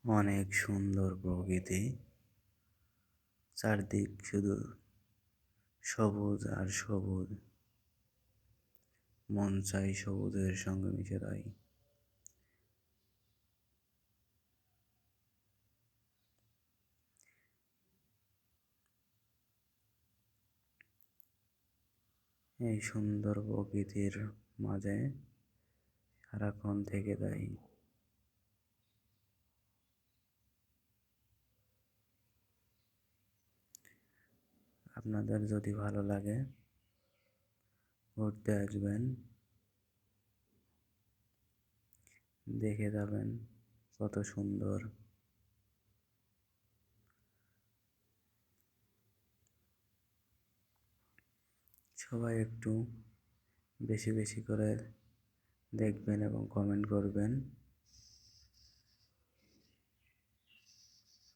অনেক সুন্দর প্রকৃতি, চারদিক শুধু সবুজ আর সবুজ। মন চাই সবুজের সঙ্গে মিশে তাই। এই সুন্দর প্রকৃতির মাঝে সারাক্ষণ থেকে যাই। আপনাদের যদি ভালো লাগে ঘুরতে আসবেন, দেখে যাবেন কত সুন্দর। সবাই একটু বেশি বেশি করে দেখবেন এবং কমেন্ট করবেন।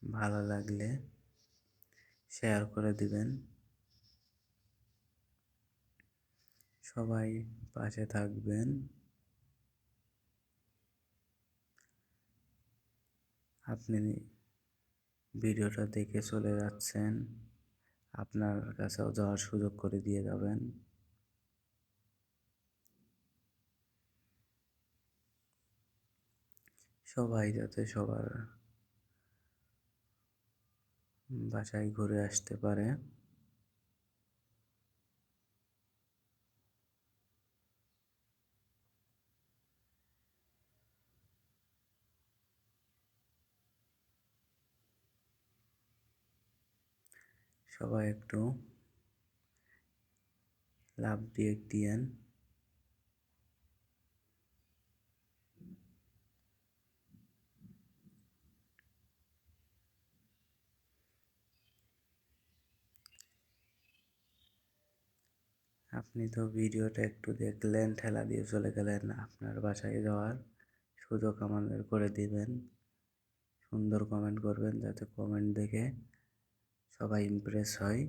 ভালো লাগলে শেয়ার করে দিবেন। সবাই পাশে থাকবেন। আপনি ভিডিওটা দেখে চলে যাচ্ছেন, আপনার কাছেও যাওয়ার সুযোগ করে দিয়ে যাবেন। সবাই যাতে সবার বাসায় ঘুরে আসতে পারে। সবাই একটু লাভ দিয়ে দিয়েন। আপনি তো ভিডিওটা একটু দেখলেন, ঠেলা দিয়ে চলে গেলেন। আপনার বাসায় যাওয়ার সুযোগ আমাদের করে দিবেন। সুন্দর কমেন্ট করবেন যাতে কমেন্ট দেখে সবাই ইমপ্রেস হয়।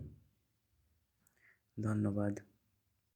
ধন্যবাদ।